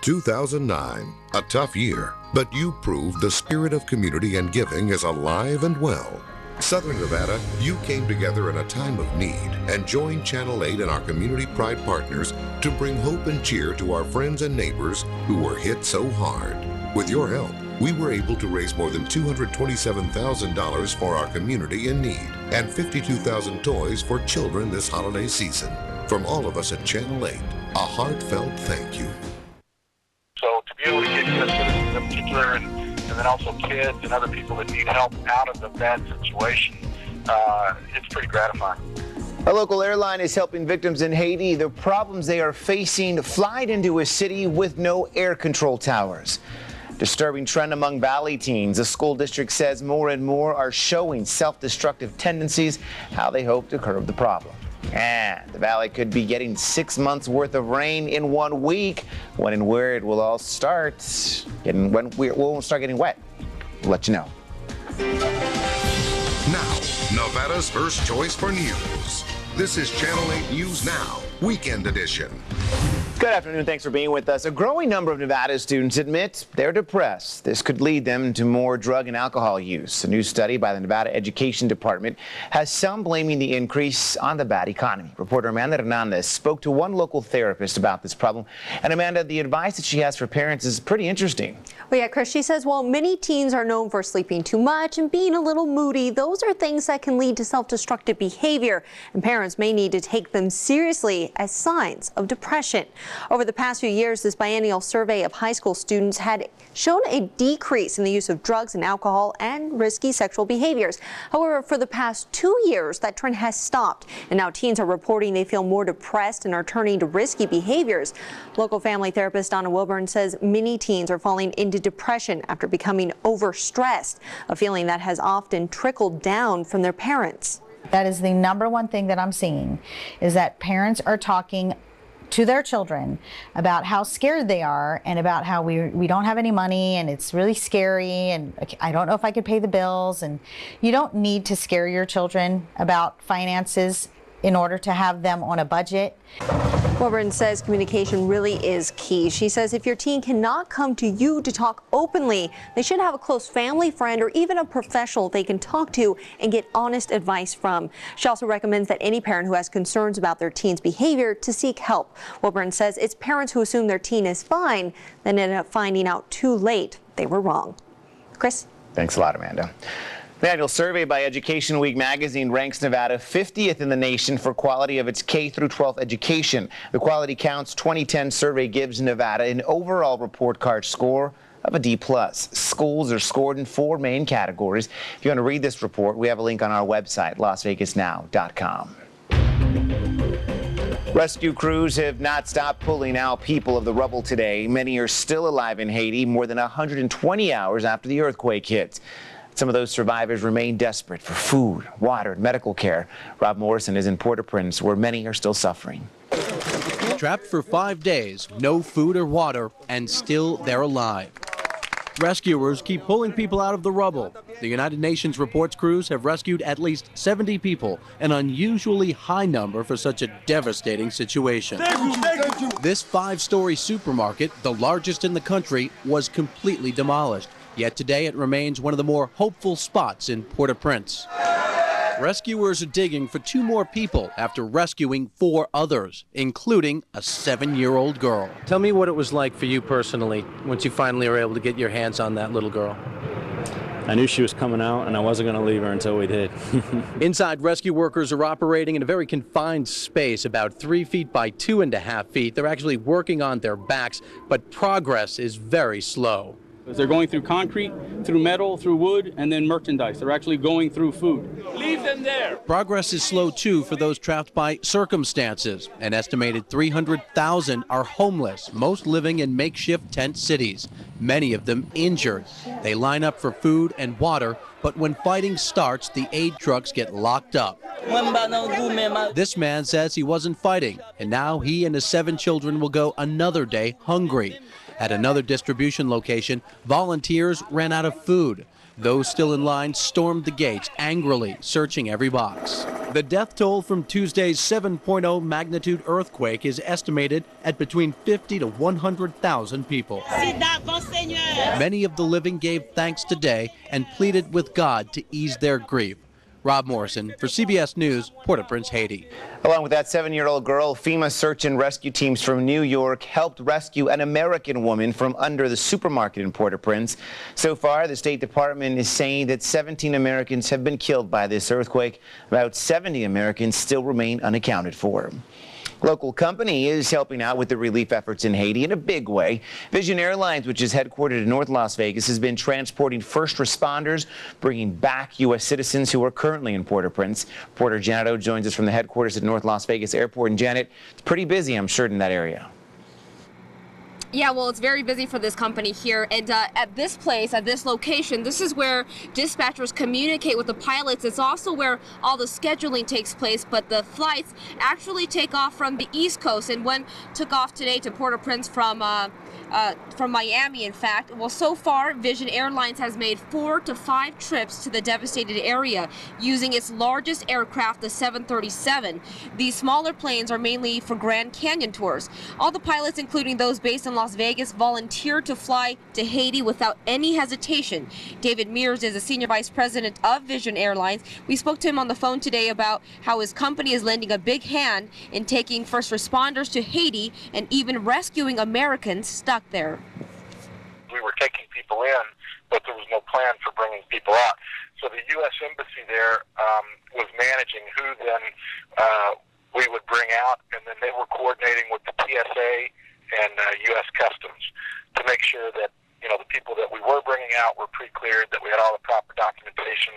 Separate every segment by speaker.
Speaker 1: 2009, a tough year, but you proved the spirit of community and giving is alive and well. Southern Nevada, you came together in a time of need and joined Channel 8 and our Community Pride partners to bring hope and cheer to our friends and neighbors who were hit so hard. With your help, we were able to raise more than $227,000 for our community in need and 52,000 toys for children this holiday season. From all of us at Channel 8, a heartfelt thank you.
Speaker 2: So to be able to get citizens in particular and then also kids and other people that need help out of the bad situation, it's pretty gratifying.
Speaker 3: A local airline is helping victims in Haiti. The problems they are facing flight into a city with no air control towers. Disturbing trend among Valley teens. The school district says more and more are showing self-destructive tendencies, how they hope to curb the problem. And the Valley could be getting 6 months worth of rain in 1 week. When and where it will all start, when we'll start getting wet. We'll let you know.
Speaker 1: Now, Nevada's first choice for news. This is Channel 8 News Now, Weekend Edition.
Speaker 3: Good afternoon. Thanks for being with us. A growing number of Nevada students admit they're depressed. This could lead them to more drug and alcohol use. A new study by the Nevada Education Department has some blaming the increase on the bad economy. Reporter Amanda Hernandez spoke to one local therapist about this problem. And Amanda, the advice that she has for parents is pretty interesting.
Speaker 4: Well, yeah, Chris, she says, while many teens are known for sleeping too much and being a little moody, those are things that can lead to self-destructive behavior, and parents may need to take them seriously as signs of depression. Over the past few years, this biennial survey of high school students had shown a decrease in the use of drugs and alcohol and risky sexual behaviors. However, for the past 2 years, that trend has stopped, and now teens are reporting they feel more depressed and are turning to risky behaviors. Local family therapist Donna Wilburn says many teens are falling into depression after becoming overstressed, a feeling that has often trickled down from their parents.
Speaker 5: That is the number one thing that I'm seeing, is that parents are talking to their children about how scared they are and about how we don't have any money and it's really scary and I don't know if I could pay the bills. And you don't need to scare your children about finances in order to have them on a budget.
Speaker 4: Wilburn says communication really is key. She says if your teen cannot come to you to talk openly, they should have a close family friend or even a professional they can talk to and get honest advice from. She also recommends that any parent who has concerns about their teen's behavior to seek help. Wilburn says it's parents who assume their teen is fine, then end up finding out too late they were wrong. Chris?
Speaker 3: Thanks a lot, Amanda. The annual survey by Education Week magazine ranks Nevada 50th in the nation for quality of its K-12 education. The Quality Counts 2010 survey gives Nevada an overall report card score of a D+. Schools are scored in 4 main categories. If you want to read this report, we have a link on our website, lasvegasnow.com. Rescue crews have not stopped pulling out people of the rubble today. Many are still alive in Haiti more than 120 hours after the earthquake hit. Some of those survivors remain desperate for food, water, and medical care. Rob Morrison is in Port-au-Prince, where many are still suffering.
Speaker 6: Trapped for 5 days, no food or water, and still they're alive. Rescuers keep pulling people out of the rubble. The United Nations reports crews have rescued at least 70 people, an unusually high number for such a devastating situation. This 5-story supermarket, the largest in the country, was completely demolished. Yet today it remains one of the more hopeful spots in Port-au-Prince. Rescuers are digging for 2 more people after rescuing 4 others, including a 7-year-old girl.
Speaker 7: Tell me what it was like for you personally once you finally were able to get your hands on that little girl.
Speaker 8: I knew she was coming out and I wasn't going to leave her until we did.
Speaker 6: Inside, rescue workers are operating in a very confined space, about 3 feet by 2.5 feet. They're actually working on their backs, but progress is very slow.
Speaker 9: They're going through concrete, through metal, through wood, and then merchandise. They're actually going through food.
Speaker 7: Leave them there.
Speaker 6: Progress is slow, too, for those trapped by circumstances. An estimated 300,000 are homeless, most living in makeshift tent cities, many of them injured. They line up for food and water, but when fighting starts, the aid trucks get locked up. This man says he wasn't fighting, and now he and his 7 children will go another day hungry. At another distribution location, volunteers ran out of food. Those still in line stormed the gates, angrily searching every box. The death toll from Tuesday's 7.0 magnitude earthquake is estimated at between 50 to 100,000 people. Many of the living gave thanks today and pleaded with God to ease their grief. Rob Morrison for CBS News, Port-au-Prince, Haiti.
Speaker 3: Along with that 7-year-old girl, FEMA search and rescue teams from New York helped rescue an American woman from under the supermarket in Port-au-Prince. So far, the State Department is saying that 17 Americans have been killed by this earthquake. About 70 Americans still remain unaccounted for. Local company is helping out with the relief efforts in Haiti in a big way. Vision Airlines, which is headquartered in North Las Vegas, has been transporting first responders, bringing back U.S. citizens who are currently in Port-au-Prince. Reporter Janet O joins us from the headquarters at North Las Vegas Airport. And Janet, it's pretty busy, I'm sure, in that area.
Speaker 10: Yeah, well, it's very busy for this company here. And at this place, at this location, this is where dispatchers communicate with the pilots. It's also where all the scheduling takes place. But the flights actually take off from the East Coast. And one took off today to Port-au-Prince from Miami, in fact. Well, so far, Vision Airlines has made 4 to 5 trips to the devastated area using its largest aircraft, the 737. These smaller planes are mainly for Grand Canyon tours. All the pilots, including those based in Las Vegas, volunteered to fly to Haiti without any hesitation. David Mears is the senior vice president of Vision Airlines. We spoke to him on the phone today about how his company is lending a big hand in taking first responders to Haiti and even rescuing Americans stuck there.
Speaker 2: We were taking people in, but there was no plan for bringing people out. So the U.S. Embassy there was managing who then we would bring out, and then they were coordinating with the TSA and U.S. Customs to make sure that, you know, the people that we were bringing out were pre-cleared, that we had all the proper documentation.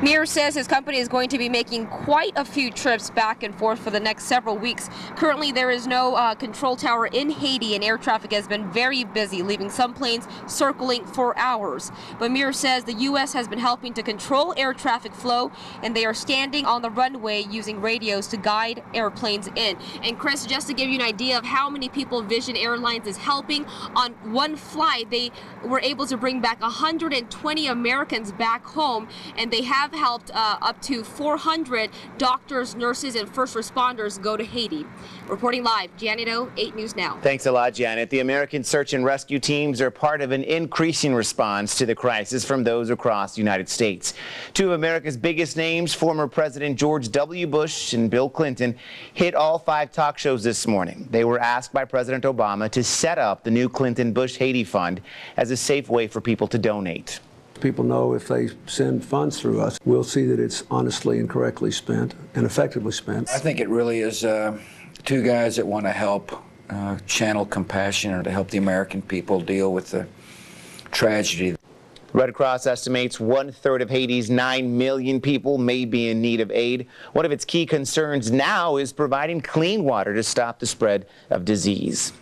Speaker 10: Mears says his company is going to be making quite a few trips back and forth for the next several weeks. Currently, there is no control tower in Haiti, and air traffic has been very busy, leaving some planes circling for hours. But Mears says the U.S. has been helping to control air traffic flow, and they are standing on the runway using radios to guide airplanes in. And Chris, just to give you an idea of how many people Vision Airlines is helping, on one flight, they were able to bring back 120 Americans back home, and they have helped up to 400 doctors, nurses, and first responders go to Haiti. Reporting live, Janet O, 8 News Now.
Speaker 3: Thanks a lot, Janet. The American search and rescue teams are part of an increasing response to the crisis from those across the United States. 2 of America's biggest names, former President George W. Bush and Bill Clinton, hit all 5 talk shows this morning. They were asked by President Obama to set up the new Clinton-Bush Haiti Fund as a safe way for people to donate.
Speaker 11: People know if they send funds through us, we'll see that it's honestly and correctly spent and effectively spent.
Speaker 12: I think it really is 2 guys that want to help channel compassion or to help the American people deal with the tragedy.
Speaker 3: Red Cross estimates 1/3 of Haiti's 9 million people may be in need of aid. One of its key concerns now is providing clean water to stop the spread of disease.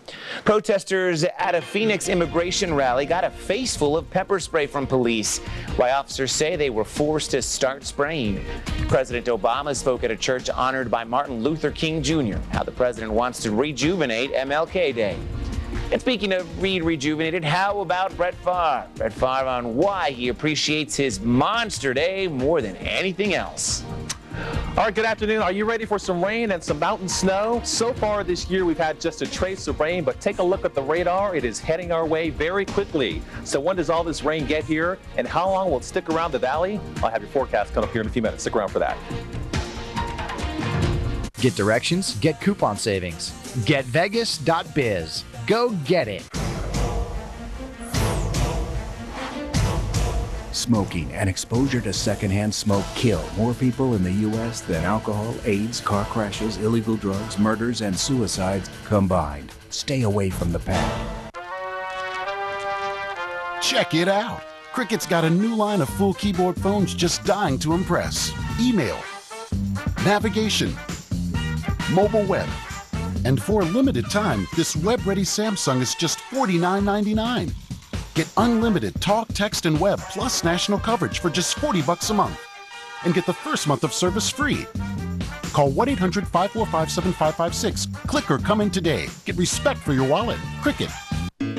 Speaker 3: Protesters at a Phoenix immigration rally got a face full of pepper spray from police, while officers say they were forced to start spraying. President Obama spoke at a church honored by Martin Luther King Jr., how the president wants to rejuvenate MLK Day. And speaking of rejuvenated, how about Brett Favre? Brett Favre on why he appreciates his Monster Day more than anything else.
Speaker 13: All right, good afternoon. Are you ready for some rain and some mountain snow? So far this year, we've had just a trace of rain, but take a look at the radar. It is heading our way very quickly. So when does all this rain get here, and how long will it stick around the valley? I'll have your forecast come up here in a few minutes. Stick around for that.
Speaker 14: Get directions, get coupon savings. GetVegas.biz. Go get it.
Speaker 15: Smoking and exposure to secondhand smoke kill more people in the U.S. than alcohol, AIDS, car crashes, illegal drugs, murders, and suicides combined. Stay away from the pack.
Speaker 16: Check it out. Cricut's got a new line of full keyboard phones just dying to impress. Email, navigation, mobile web. And for a limited time, this web-ready Samsung is just $49.99. Get unlimited talk, text, and web plus national coverage for just $40 a month. And get the first month of service free. Call 1-800-545-7556. Click or come in today. Get respect for your wallet. Cricut.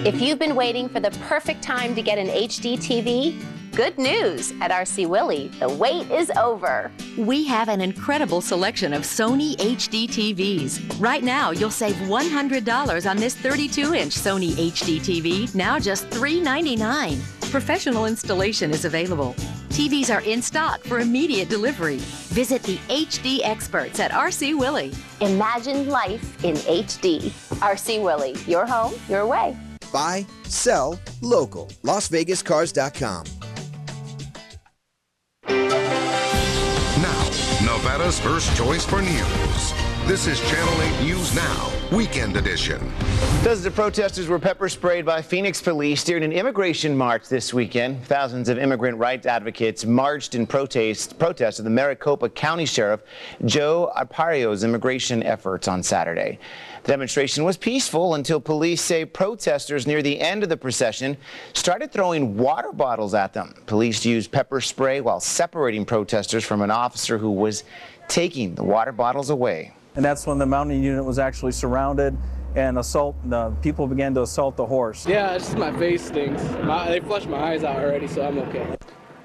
Speaker 17: If you've been waiting for the perfect time to get an HD TV, good news at RC Willey, the wait is over.
Speaker 18: We have an incredible selection of Sony HD TVs. Right now, you'll save $100 on this 32-inch Sony HD TV, now just $399. Professional installation is available. TVs are in stock for immediate delivery. Visit the HD experts at RC Willey.
Speaker 17: Imagine life in HD. RC Willey, your home, your way.
Speaker 19: Buy, sell, local. LasVegasCars.com.
Speaker 1: Now, Nevada's first choice for news. This is Channel 8 News Now, Weekend Edition.
Speaker 3: Dozens of protesters were pepper sprayed by Phoenix police during an immigration march this weekend. Thousands of immigrant rights advocates marched in protest of the Maricopa County Sheriff Joe Arpario's immigration efforts on Saturday. The demonstration was peaceful until police say protesters near the end of the procession started throwing water bottles at them. Police used pepper spray while separating protesters from an officer who was taking the water bottles away.
Speaker 20: And that's when the mounting unit was actually surrounded and people began to assault the horse.
Speaker 21: Yeah, it's just my face stinks. They flushed my eyes out already, so I'm okay.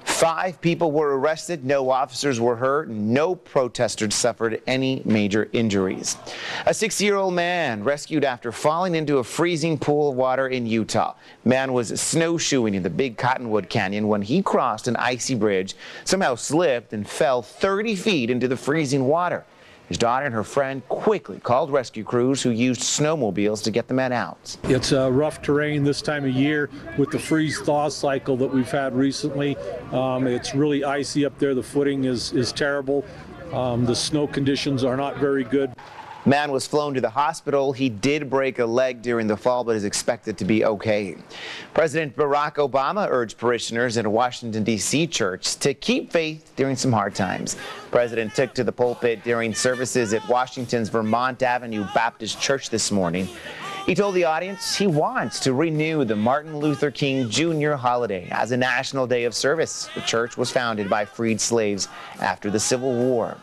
Speaker 3: 5 people were arrested, no officers were hurt, and no protesters suffered any major injuries. A 60-year-old man rescued after falling into a freezing pool of water in Utah. Man was snowshoeing in the Big Cottonwood Canyon when he crossed an icy bridge, somehow slipped and fell 30 feet into the freezing water. His daughter and her friend quickly called rescue crews who used snowmobiles to get the man out.
Speaker 22: It's rough terrain this time of year with the freeze-thaw cycle that we've had recently. It's really icy up there. The footing is terrible. The snow conditions are not very good.
Speaker 3: Man was flown to the hospital. He did break a leg during the fall, but is expected to be okay. President Barack Obama urged parishioners in a Washington, D.C. church to keep faith during some hard times. The president took to the pulpit during services at Washington's Vermont Avenue Baptist Church this morning. He told the audience he wants to renew the Martin Luther King Jr. holiday as a national day of service. The church was founded by freed slaves after the Civil War.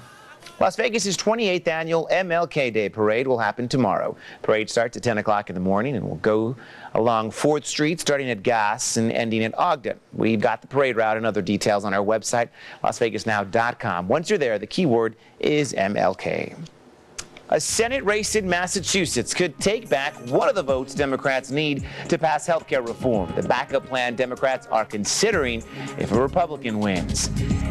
Speaker 3: Las Vegas's 28th annual MLK Day Parade will happen tomorrow. Parade starts at 10 o'clock in the morning and will go along 4th Street, starting at Gass and ending at Ogden. We've got the parade route and other details on our website, LasVegasNow.com. Once you're there, the keyword is MLK. A Senate race in Massachusetts could take back one of the votes Democrats need to pass health care reform. The backup plan Democrats are considering if a Republican wins.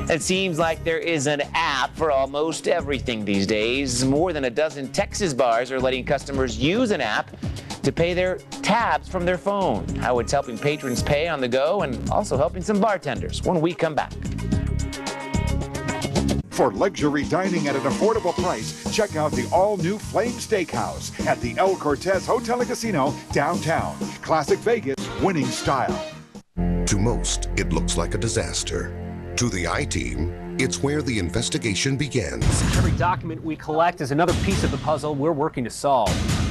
Speaker 3: It seems like there is an app for almost everything these days. More than a dozen Texas bars are letting customers use an app to pay their tabs from their phone. How it's helping patrons pay on the go and also helping some bartenders when we come back.
Speaker 23: For luxury dining at an affordable price, check out the all-new Flame Steakhouse at the El Cortez Hotel and Casino downtown. Classic Vegas, winning style.
Speaker 1: To most, it looks like a disaster. To the I-Team, it's where the investigation begins.
Speaker 24: Every document we collect is another piece of the puzzle we're working to solve.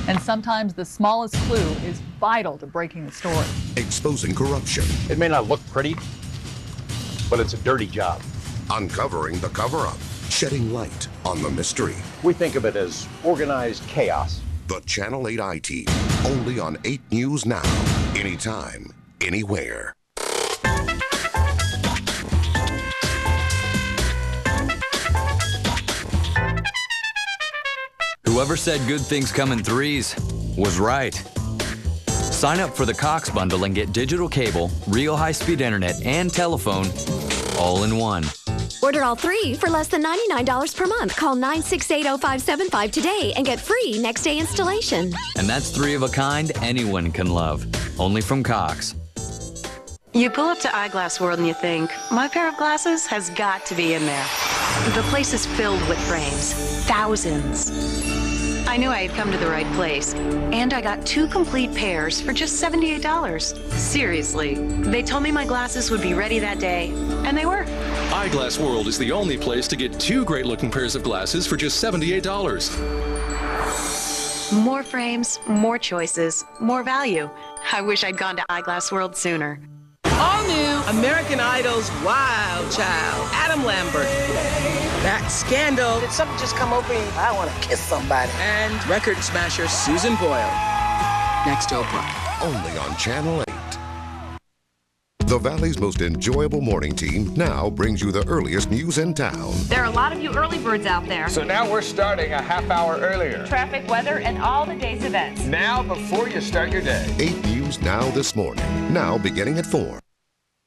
Speaker 25: And sometimes the smallest clue is vital to breaking the story.
Speaker 1: Exposing corruption.
Speaker 24: It may not look pretty, but it's a dirty job.
Speaker 1: Uncovering the cover-up, shedding light on the mystery.
Speaker 24: We think of it as organized chaos.
Speaker 1: The Channel 8 I-Team, only on 8 News Now, anytime, anywhere.
Speaker 26: Whoever said good things come in threes was right. Sign up for the Cox bundle and get digital cable, real high-speed internet, and telephone all in one.
Speaker 27: Order all 3 for less than $99 per month. Call 968-0575 today and get free next day installation.
Speaker 26: And that's 3 of a kind anyone can love. Only from Cox.
Speaker 28: You pull up to Eyeglass World and you think, my pair of glasses has got to be in there. The place is filled with frames. Thousands. I knew I had come to the right place. And I got 2 complete pairs for just $78. Seriously. They told me my glasses would be ready that day. And they were.
Speaker 29: Eyeglass World is the only place to get 2 great-looking pairs of glasses for just $78.
Speaker 28: More frames, more choices, more value. I wish I'd gone to Eyeglass World sooner.
Speaker 30: All new American Idol's Wild Child, Adam Lambert. That Scandal.
Speaker 31: Did something just come over you? I want to kiss somebody.
Speaker 30: And record smasher Susan Boyle. Next to Oprah.
Speaker 1: only on Channel 8. The Valley's most enjoyable morning team now brings you the earliest news in town.
Speaker 2: There are a lot of you early birds out there.
Speaker 4: So now we're starting a half hour earlier.
Speaker 2: Traffic, weather, and all the day's events.
Speaker 4: Now before you start your day.
Speaker 1: 8 News Now this morning. Now beginning at 4.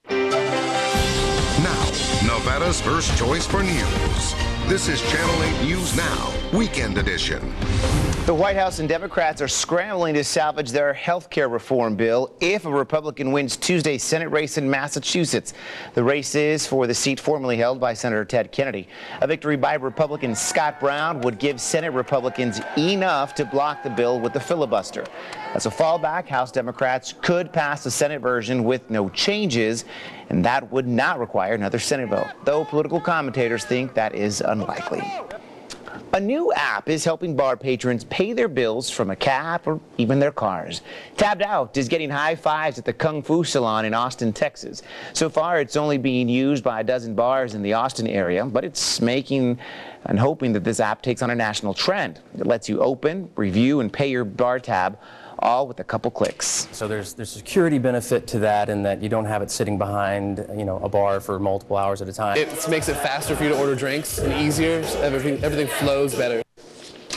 Speaker 1: Now, Nevada's first choice for news. This is Channel 8 News Now, Weekend Edition.
Speaker 3: The White House and Democrats are scrambling to salvage their health care reform bill if a Republican wins Tuesday's Senate race in Massachusetts. The race is for the seat formerly held by Senator Ted Kennedy. A victory by Republican Scott Brown would give Senate Republicans enough to block the bill with the filibuster. As a fallback, House Democrats could pass the Senate version with no changes, and that would not require another Senate vote, though political commentators think that is unlikely. A new app is helping bar patrons pay their bills from a cab or even their cars. Tabbed Out is getting high fives at the Kung Fu Salon in Austin, Texas. So far, it's only being used by a dozen bars in the Austin area, but it's making and hoping that this app takes on a national trend. It lets you open, review, and pay your bar tab all with a couple clicks.
Speaker 5: So there's a security benefit to that in that you don't have it sitting behind, a bar for multiple hours at a time.
Speaker 6: It makes it faster for you to order drinks and easier. Everything flows better.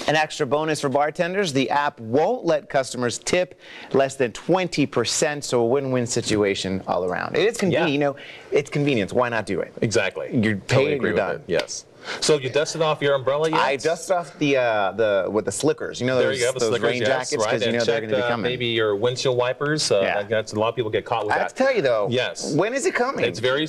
Speaker 3: An extra bonus for bartenders, the app won't let customers tip less than 20%, so a win-win situation all around. It is convenient, it's convenience. Why not do it?
Speaker 13: Exactly.
Speaker 3: You're paid and you're done.
Speaker 13: Yes. So you dusted off your umbrella yet?
Speaker 3: I dusted off with the slickers. You know those,
Speaker 13: there you go,
Speaker 3: those
Speaker 13: slickers,
Speaker 3: rain jackets, because
Speaker 13: right.
Speaker 3: they're going to be coming.
Speaker 13: Maybe your windshield wipers. That's, a lot of people get caught with that.
Speaker 3: I have to tell you though.
Speaker 13: Yes.
Speaker 3: When is it coming?
Speaker 13: It's very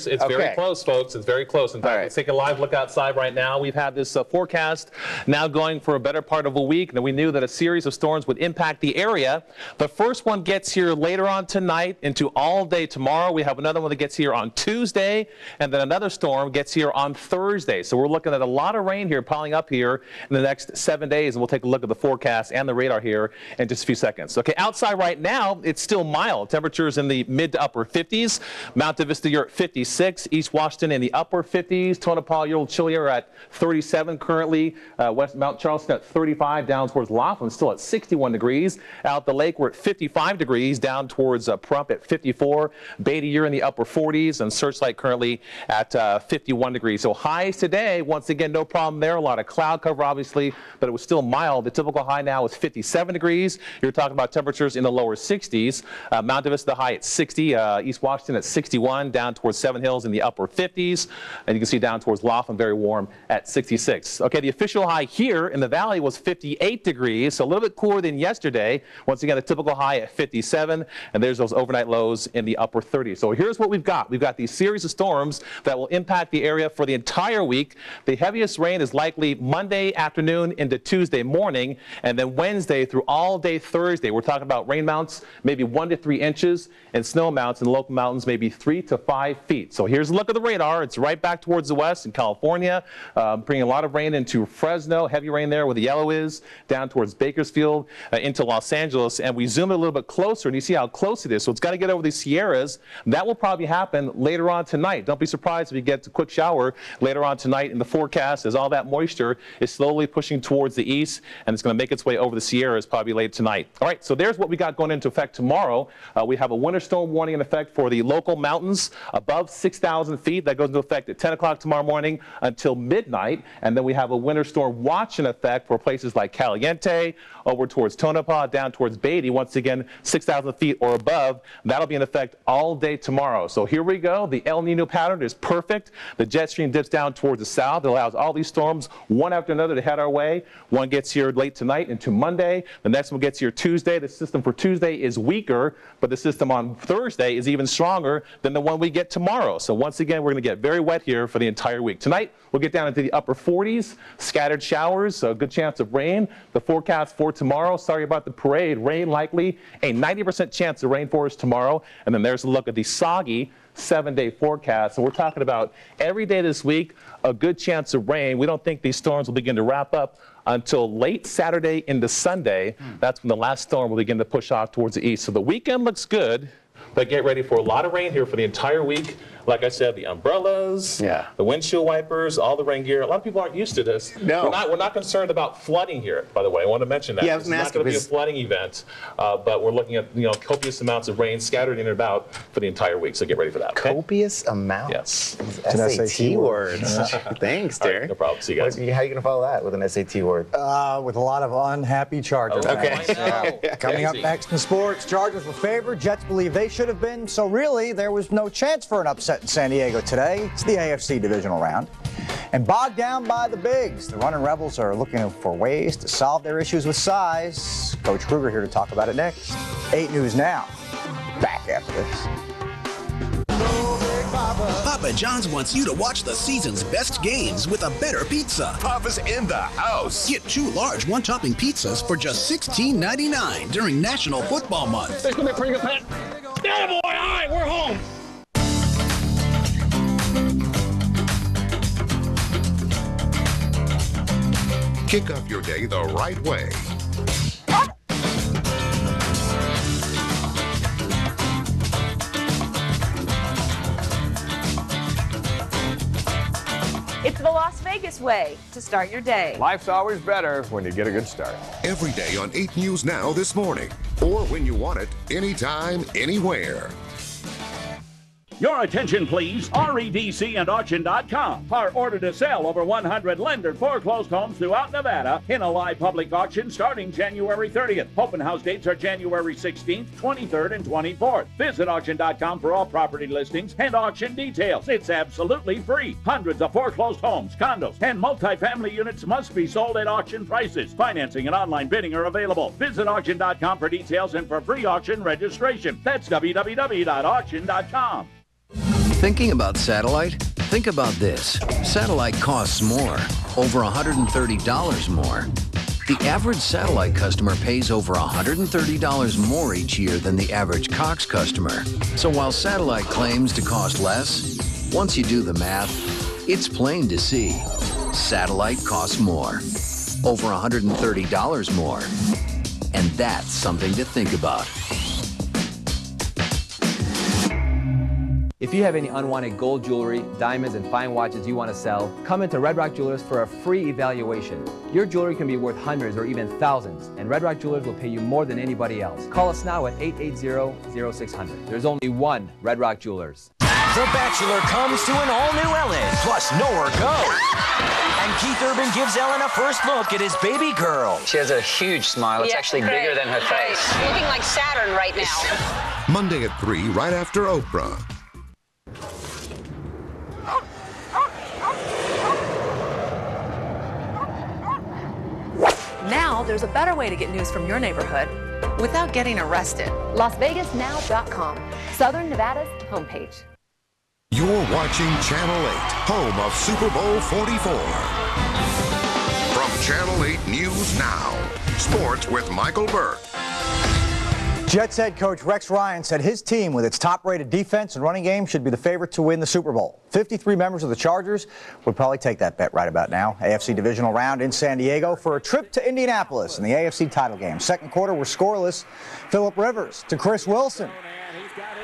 Speaker 13: close, folks. It's very close. In fact, let's take a live look outside right now. We've had this forecast now going for a better part of a week. Now we knew that a series of storms would impact the area. The first one gets here later on tonight into all day tomorrow. We have another one that gets here on Tuesday, and then another storm gets here on Thursday. So we're looking at a lot of rain here piling up here in the next 7 days, and we'll take a look at the forecast and the radar here in just a few seconds. Okay, outside right now, it's still mild. Temperatures in the mid to upper 50s. Mount Vista, you're at 56. East Washington in the upper 50s. Tonopah, you're a little chillier at 37 currently. West Mount Charleston at 35. Down towards Laughlin, still at 61 degrees. Out the lake, we're at 55 degrees. Down towards Prump at 54. Beatty, you're in the upper 40s. And Searchlight currently at 51 degrees. So highs today, once again, no problem there. A lot of cloud cover, obviously, but it was still mild. The typical high now is 57 degrees. You're talking about temperatures in the lower 60s. Mount Vista, the high at 60. East Washington at 61. Down towards Seven Hills in the upper 50s. And you can see down towards Laughlin, very warm at 66. Okay, the official high here in the valley was 58 degrees, so a little bit cooler than yesterday. Once again, the typical high at 57. And there's those overnight lows in the upper 30s. So here's what we've got. We've got these series of storms that will impact the area for the entire week. The heaviest rain is likely Monday afternoon into Tuesday morning, and then Wednesday through all day Thursday. We're talking about rain amounts maybe 1 to 3 inches, and snow amounts in local mountains maybe 3 to 5 feet. So here's a look at the radar. It's right back towards the west in California, bringing a lot of rain into Fresno, heavy rain there where the yellow is, down towards Bakersfield, into Los Angeles, and we zoom in a little bit closer, and you see how close it is. So it's got to get over the Sierras. That will probably happen later on tonight. Don't be surprised if you get a quick shower later on tonight in the forecast, as all that moisture is slowly pushing towards the east, and it's going to make its way over the Sierras probably late tonight. All right, so there's what we got going into effect tomorrow. We have a winter storm warning in effect for the local mountains above 6,000 feet. That goes into effect at 10 o'clock tomorrow morning until midnight. And then we have a winter storm watch in effect for places like Caliente, over towards Tonopah, down towards Beatty. Once again, 6,000 feet or above. That'll be in effect all day tomorrow. So here we go. The El Nino pattern is perfect. The jet stream dips down towards the south. It allows all these storms, one after another, to head our way. One gets here late tonight into Monday. The next one gets here Tuesday. The system for Tuesday is weaker, but the system on Thursday is even stronger than the one we get tomorrow. So once again, we're going to get very wet here for the entire week. Tonight, we'll get down into the upper 40s, scattered showers, so a good chance of rain. The forecast for tomorrow, sorry about the parade, rain likely, a 90% chance of rain for us tomorrow. And then there's a look at the soggy 7-day forecast. So we're talking about every day this week, a good chance of rain. We don't think these storms will begin to wrap up until late Saturday into Sunday. That's when the last storm will begin to push off towards the east. So the weekend looks good, but get ready for a lot of rain here for the entire week. like I said, the umbrellas, the windshield wipers, all the rain gear. A lot of people aren't used to this.
Speaker 3: No.
Speaker 13: We're not concerned about flooding here, by the way. I want to mention that.
Speaker 3: Yeah, I was going to ask
Speaker 13: It's not going to be a flooding event, but we're looking at copious amounts of rain scattered in and about for the entire week, so get ready for that. Okay?
Speaker 3: Copious amounts?
Speaker 13: Yes.
Speaker 3: SAT words. Thanks, Derek.
Speaker 13: Right, no problem. See you guys.
Speaker 3: How are you going to follow that with an SAT word?
Speaker 7: With a lot of unhappy Chargers. Coming up next in sports, Chargers were favored. Jets believe they should have been. So really, there was no chance for an upset in San Diego today. It's the AFC divisional round. And bogged down by the bigs, the running Rebels are looking for ways to solve their issues with size. Coach Kruger here to talk about it next. 8 News Now. Back after this.
Speaker 8: Papa John's wants you to watch the season's best games with a better pizza.
Speaker 9: Papa's in the house.
Speaker 8: Get 2 large one-topping pizzas for just $16.99 during National Football Month.
Speaker 21: It's going to be a pretty good pet. Yeah, boy, all right, we're home.
Speaker 1: Kick off your day the right way.
Speaker 2: It's the Las Vegas way to start your day.
Speaker 4: Life's always better when you get a good start.
Speaker 1: Every day on 8 News Now this morning. Or when you want it, anytime, anywhere.
Speaker 10: Your attention, please. REDC and Auction.com are ordered to sell over 100 lender foreclosed homes throughout Nevada in a live public auction starting January 30th. Open house dates are January 16th, 23rd, and 24th. Visit Auction.com for all property listings and auction details. It's absolutely free. Hundreds of foreclosed homes, condos, and multifamily units must be sold at auction prices. Financing and online bidding are available. Visit Auction.com for details and for free auction registration. That's www.auction.com.
Speaker 11: Thinking about satellite? Think about this. Satellite costs more, over $130 more. The average satellite customer pays over $130 more each year than the average Cox customer. So while satellite claims to cost less, once you do the math, it's plain to see. Satellite costs more, over $130 more. And that's something to think about.
Speaker 12: If you have any unwanted gold jewelry, diamonds, and fine watches you want to sell, come into Red Rock Jewelers for a free evaluation. Your jewelry can be worth hundreds or even thousands, and Red Rock Jewelers will pay you more than anybody else. Call us now at 880-0600. There's only one Red Rock Jewelers.
Speaker 14: The Bachelor comes to an all-new Ellen, plus nowhere go. And Keith Urban gives Ellen a first look at his baby girl.
Speaker 15: She has a huge smile. It's actually bigger than her face.
Speaker 16: Looking like Saturn right now.
Speaker 1: Monday at 3, right after Oprah.
Speaker 18: Now there's a better way to get news from your neighborhood without getting arrested.
Speaker 17: LasVegasNow.com, Southern Nevada's homepage.
Speaker 1: You're watching Channel 8, home of Super Bowl 44. From Channel 8 News Now, sports with Michael Burke.
Speaker 7: Jets head coach Rex Ryan said his team, with its top-rated defense and running game, should be the favorite to win the Super Bowl. 53 members of the Chargers would probably take that bet right about now. AFC divisional round in San Diego for a trip to Indianapolis in the AFC title game. Second quarter were scoreless. Phillip Rivers to Chris Wilson.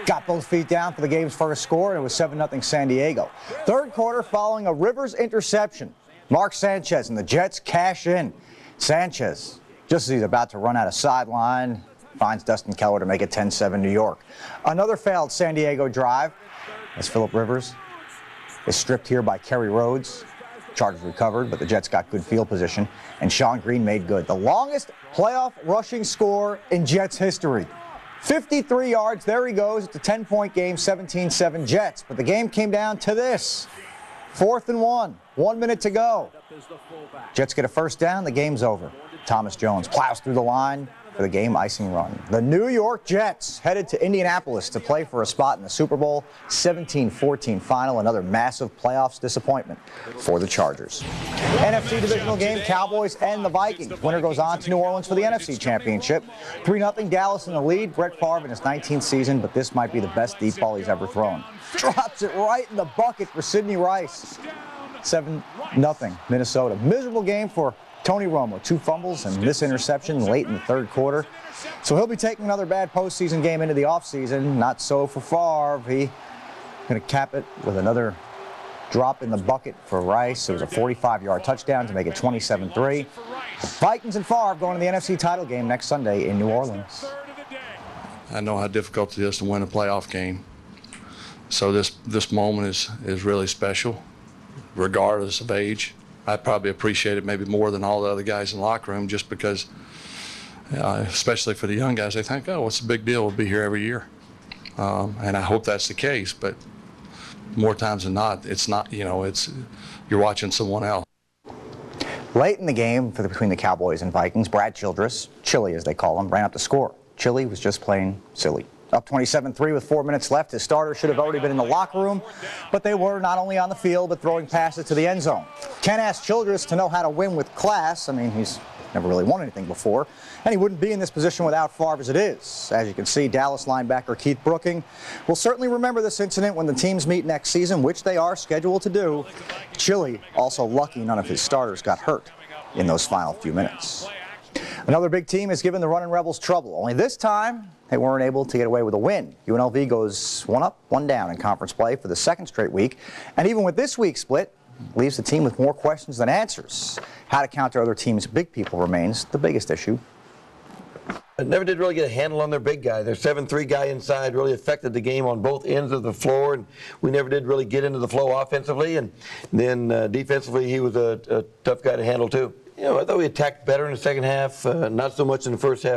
Speaker 7: Got both feet down for the game's first score, and it was 7-0 San Diego. Third quarter following a Rivers interception. Mark Sanchez and the Jets cash in. Sanchez, just as he's about to run out of sideline, finds Dustin Keller to make it 10-7 New York. Another failed San Diego drive as Phillip Rivers is stripped here by Kerry Rhodes. Chargers recovered, but the Jets got good field position, and Sean Green made good. The longest playoff rushing score in Jets history. 53 yards, there he goes. It's a 10-point game, 17-7 Jets. But the game came down to this. 4th and 1, 1 minute to go. Jets get a first down, the game's over. Thomas Jones plows through the line for the game icing run. The New York Jets headed to Indianapolis to play for a spot in the Super Bowl 17-14 final. Another massive playoffs disappointment for the Chargers. NFC divisional game, Cowboys and the Vikings. Winner goes on to New Orleans for the NFC Championship. 3-0 Dallas in the lead. Brett Favre in his 19th season, but this might be the best deep ball he's ever thrown. Drops it right in the bucket for Sidney Rice. 7-0 Minnesota. Miserable game for Tony Romo, 2 fumbles and this interception late in the third quarter. So he'll be taking another bad postseason game into the offseason. Not so for Favre. He going to cap it with another drop in the bucket for Rice. It was a 45-yard touchdown to make it 27-3. Vikings and Favre going to the NFC title game next Sunday in New Orleans.
Speaker 19: I know how difficult it is to win a playoff game. So this moment is really special, regardless of age. I probably appreciate it maybe more than all the other guys in the locker room, just because, especially for the young guys, they think, oh, what's the big deal? We'll be here every year. And I hope that's the case, but more times than not, it's not, you're watching someone else.
Speaker 7: Late in the game between the Cowboys and Vikings, Brad Childress, Chili as they call him, ran up the score. Chili was just plain silly. Up 27-3 with 4 minutes left. His starters should have already been in the locker room, but they were not only on the field, but throwing passes to the end zone. Ken asked Childress to know how to win with class. I mean, he's never really won anything before, and he wouldn't be in this position without Favre as it is. As you can see, Dallas linebacker Keith Brooking will certainly remember this incident when the teams meet next season, which they are scheduled to do. Chili also lucky none of his starters got hurt in those final few minutes. Another big team has given the Runnin' Rebels trouble, only this time they weren't able to get away with a win. UNLV goes 1 up, 1 down in conference play for the second straight week, and even with this week's split, leaves the team with more questions than answers. How to counter other teams' big people remains the biggest issue.
Speaker 20: Never did really get a handle on their big guy. Their 7'3" guy inside really affected the game on both ends of the floor, and we never did really get into the flow offensively. And then defensively, he was a tough guy to handle too. I thought we attacked better in the second half, not so much in the first half.